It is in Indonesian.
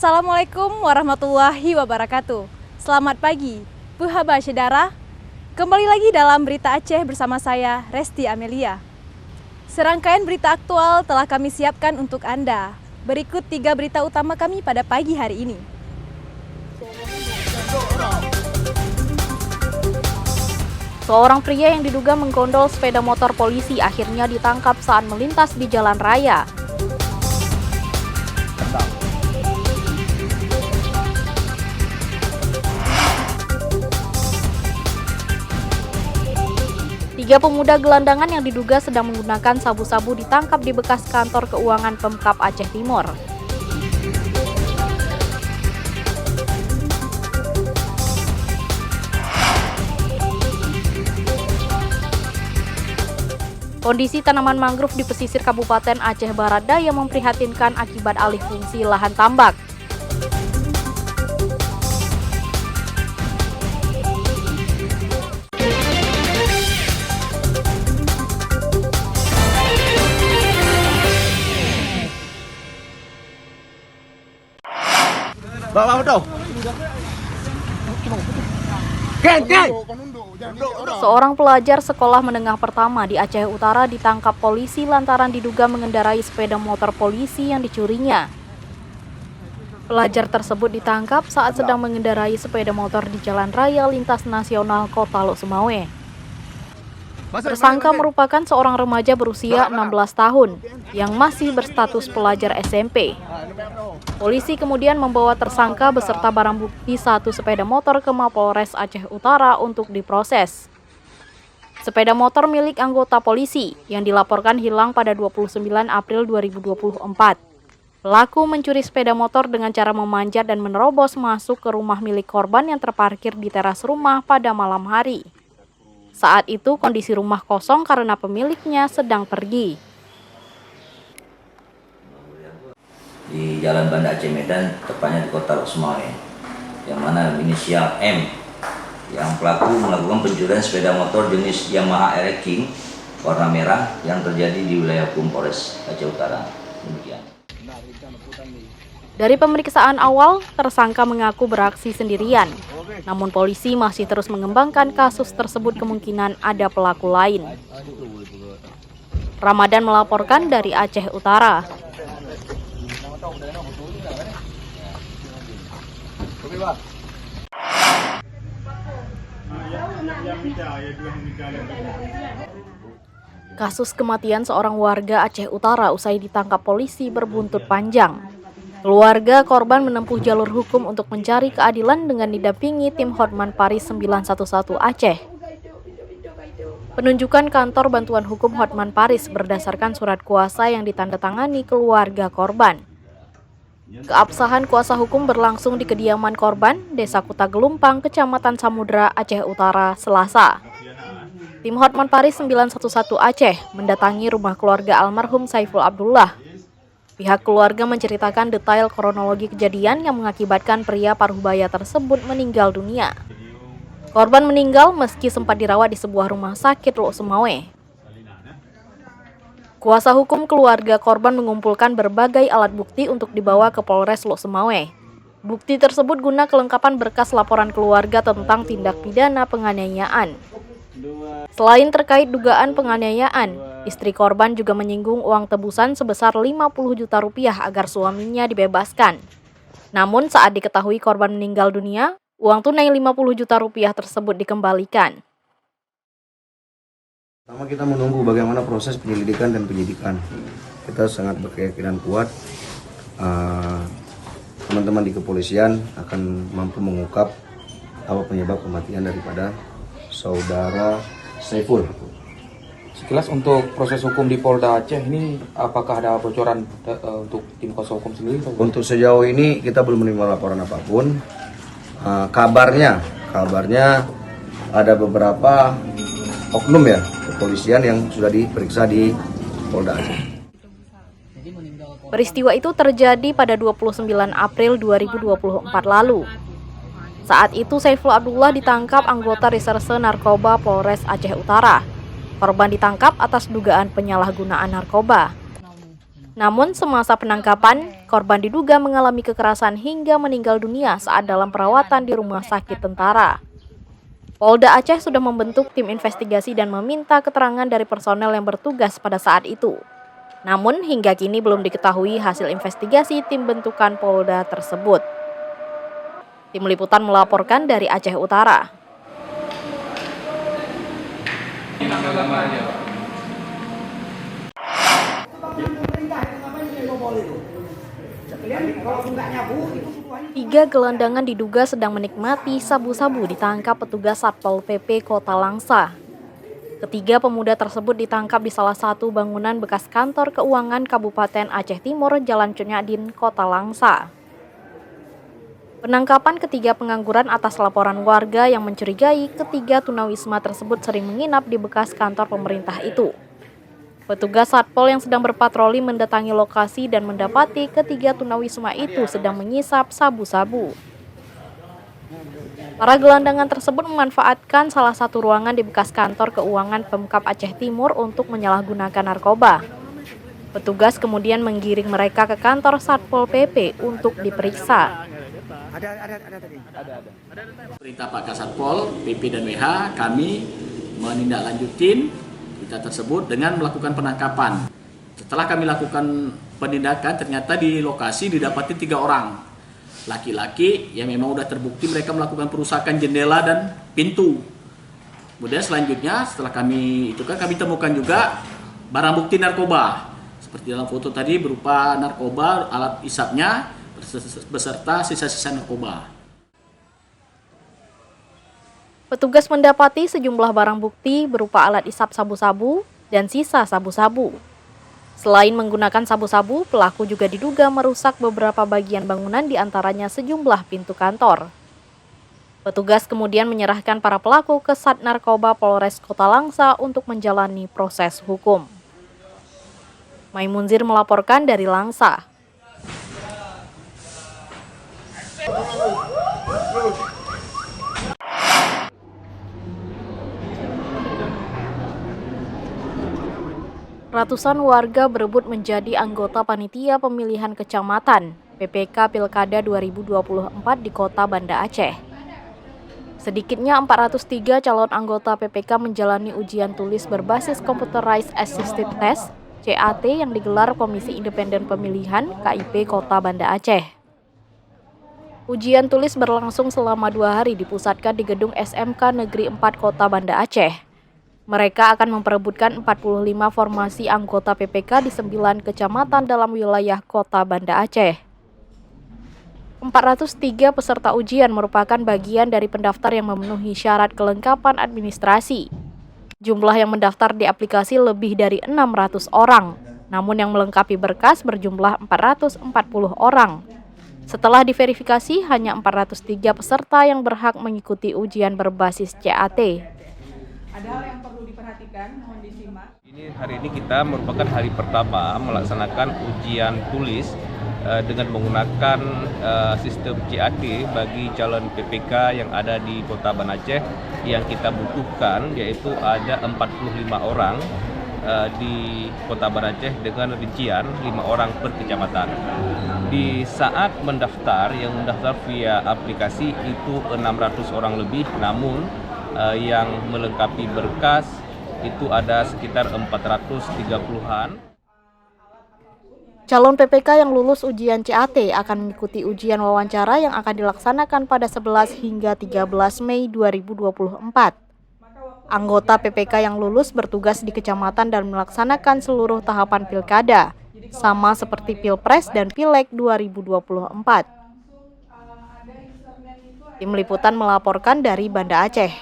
Assalamualaikum warahmatullahi wabarakatuh. Selamat pagi, Puhaba Syedara. Kembali lagi dalam Berita Aceh bersama saya, Resti Amelia. Serangkaian berita aktual telah kami siapkan untuk Anda. Berikut 3 berita utama kami pada pagi hari ini. Seorang pria yang diduga menggondol sepeda motor polisi akhirnya ditangkap saat melintas di jalan raya. Tiga pemuda gelandangan yang diduga sedang menggunakan sabu-sabu ditangkap di bekas kantor keuangan Pemkab Aceh Timur. Kondisi tanaman mangrove di pesisir Kabupaten Aceh Barat Daya memprihatinkan akibat alih fungsi lahan tambak. Bawa betul. Seorang pelajar sekolah menengah pertama di Aceh Utara ditangkap polisi lantaran diduga mengendarai sepeda motor polisi yang dicurinya. Pelajar tersebut ditangkap saat sedang mengendarai sepeda motor di Jalan Raya Lintas Nasional Kota Lok Sumawe. Tersangka merupakan seorang remaja berusia 16 tahun yang masih berstatus pelajar SMP. Polisi kemudian membawa tersangka beserta barang bukti 1 sepeda motor ke Mapolres Aceh Utara untuk diproses. Sepeda motor milik anggota polisi yang dilaporkan hilang pada 29 April 2024. Pelaku mencuri sepeda motor dengan cara memanjat dan menerobos masuk ke rumah milik korban yang terparkir di teras rumah pada malam hari. Saat itu kondisi rumah kosong karena pemiliknya sedang pergi. Di Jalan Banda Aceh Medan, tepatnya di Kota Lok Sumawe, yang mana inisial M, yang pelaku melakukan pencurian sepeda motor jenis Yamaha RX King warna merah yang terjadi di wilayah hukum Polres Aceh Utara. Demikian. Dari pemeriksaan awal, tersangka mengaku beraksi sendirian. Namun polisi masih terus mengembangkan kasus tersebut, kemungkinan ada pelaku lain. Ramadan melaporkan dari Aceh Utara. Kasus kematian seorang warga Aceh Utara usai ditangkap polisi berbuntut panjang. Keluarga korban menempuh jalur hukum untuk mencari keadilan dengan didampingi tim Hotman Paris 911 Aceh. Penunjukan kantor bantuan hukum Hotman Paris berdasarkan surat kuasa yang ditandatangani keluarga korban. Keabsahan kuasa hukum berlangsung di kediaman korban, Desa Kuta Gelumpang, Kecamatan Samudra, Aceh Utara, Selasa. Tim Hotman Paris 911 Aceh mendatangi rumah keluarga almarhum Saiful Abdullah. Pihak keluarga menceritakan detail kronologi kejadian yang mengakibatkan pria paruhbaya tersebut meninggal dunia. Korban meninggal meski sempat dirawat di sebuah rumah sakit Lok Sumawe. Kuasa hukum keluarga korban mengumpulkan berbagai alat bukti untuk dibawa ke Polres Lok Sumawe. Bukti tersebut guna kelengkapan berkas laporan keluarga tentang tindak pidana penganiayaan. Selain terkait dugaan penganiayaan, istri korban juga menyinggung uang tebusan sebesar 50 juta rupiah agar suaminya dibebaskan. Namun saat diketahui korban meninggal dunia, uang tunai 50 juta rupiah tersebut dikembalikan. Pertama kita menunggu bagaimana proses penyelidikan dan penyidikan. Kita sangat berkeyakinan kuat teman-teman di kepolisian akan mampu mengungkap apa penyebab kematian daripada saudara Saiful. Sekilas untuk proses hukum di Polda Aceh ini, apakah ada bocoran untuk tim kuasa hukum sendiri? Untuk sejauh ini kita belum menerima laporan apapun. Kabarnya ada beberapa oknum ya kepolisian yang sudah diperiksa di Polda Aceh. Peristiwa itu terjadi pada 29 April 2024 lalu. Saat itu Saiful Abdullah ditangkap anggota reserse narkoba Polres Aceh Utara. Korban ditangkap atas dugaan penyalahgunaan narkoba. Namun semasa penangkapan, korban diduga mengalami kekerasan hingga meninggal dunia saat dalam perawatan di rumah sakit tentara. Polda Aceh sudah membentuk tim investigasi dan meminta keterangan dari personel yang bertugas pada saat itu. Namun hingga kini belum diketahui hasil investigasi tim bentukan Polda tersebut. Tim Liputan melaporkan dari Aceh Utara. Tiga gelandangan diduga sedang menikmati sabu-sabu ditangkap petugas Satpol PP Kota Langsa. Ketiga pemuda tersebut ditangkap di salah satu bangunan bekas kantor keuangan Kabupaten Aceh Timur, Jalan Cunyadin, Kota Langsa. Penangkapan ketiga pengangguran atas laporan warga yang mencurigai ketiga tunawisma tersebut sering menginap di bekas kantor pemerintah itu. Petugas Satpol yang sedang berpatroli mendatangi lokasi dan mendapati ketiga tunawisma itu sedang mengisap sabu-sabu. Para gelandangan tersebut memanfaatkan salah satu ruangan di bekas kantor keuangan Pemkab Aceh Timur untuk menyalahgunakan narkoba. Petugas kemudian menggiring mereka ke kantor Satpol PP untuk diperiksa. Perintah Pak Kasatpol, PP dan WH, kami menindaklanjutin berita tersebut dengan melakukan penangkapan. Setelah kami lakukan penindakan, ternyata di lokasi didapati 3 orang laki-laki yang memang sudah terbukti mereka melakukan perusakan jendela dan pintu. Kemudian selanjutnya setelah kami temukan juga barang bukti narkoba. Seperti dalam foto tadi berupa narkoba, alat isapnya beserta sisa-sisa narkoba. Petugas mendapati sejumlah barang bukti berupa alat isap sabu-sabu dan sisa sabu-sabu. Selain menggunakan sabu-sabu, pelaku juga diduga merusak beberapa bagian bangunan di antaranya sejumlah pintu kantor. Petugas kemudian menyerahkan para pelaku ke Sat Narkoba Polres Kota Langsa untuk menjalani proses hukum. Maimunzir melaporkan dari Langsa. Ratusan warga berebut menjadi anggota panitia pemilihan kecamatan PPK Pilkada 2024 di Kota Banda Aceh. Sedikitnya 403 calon anggota PPK menjalani ujian tulis berbasis Computerized Assisted Test (CAT) yang digelar Komisi Independen Pemilihan KIP Kota Banda Aceh. Ujian tulis berlangsung selama 2 hari dipusatkan di gedung SMK Negeri 4 Kota Banda Aceh. Mereka akan memperebutkan 45 formasi anggota PPK di 9 kecamatan dalam wilayah Kota Banda Aceh. 403 peserta ujian merupakan bagian dari pendaftar yang memenuhi syarat kelengkapan administrasi. Jumlah yang mendaftar di aplikasi lebih dari 600 orang, namun yang melengkapi berkas berjumlah 440 orang. Setelah diverifikasi, hanya 403 peserta yang berhak mengikuti ujian berbasis CAT. Ada hal yang perlu diperhatikan, mohon disimak. Hari ini kita merupakan hari pertama melaksanakan ujian tulis dengan menggunakan sistem CAT bagi calon PPK yang ada di Kota Banda Aceh. Yang kita butuhkan yaitu ada 45 orang di Kota Banda Aceh dengan rincian 5 orang per kecamatan. Di saat mendaftar, yang mendaftar via aplikasi itu 600 orang lebih, namun yang melengkapi berkas itu ada sekitar 430-an. Calon PPK yang lulus ujian CAT akan mengikuti ujian wawancara yang akan dilaksanakan pada 11 hingga 13 Mei 2024. Anggota PPK yang lulus bertugas di kecamatan dan melaksanakan seluruh tahapan pilkada, sama seperti Pilpres dan Pileg 2024. Tim Liputan melaporkan dari Banda Aceh.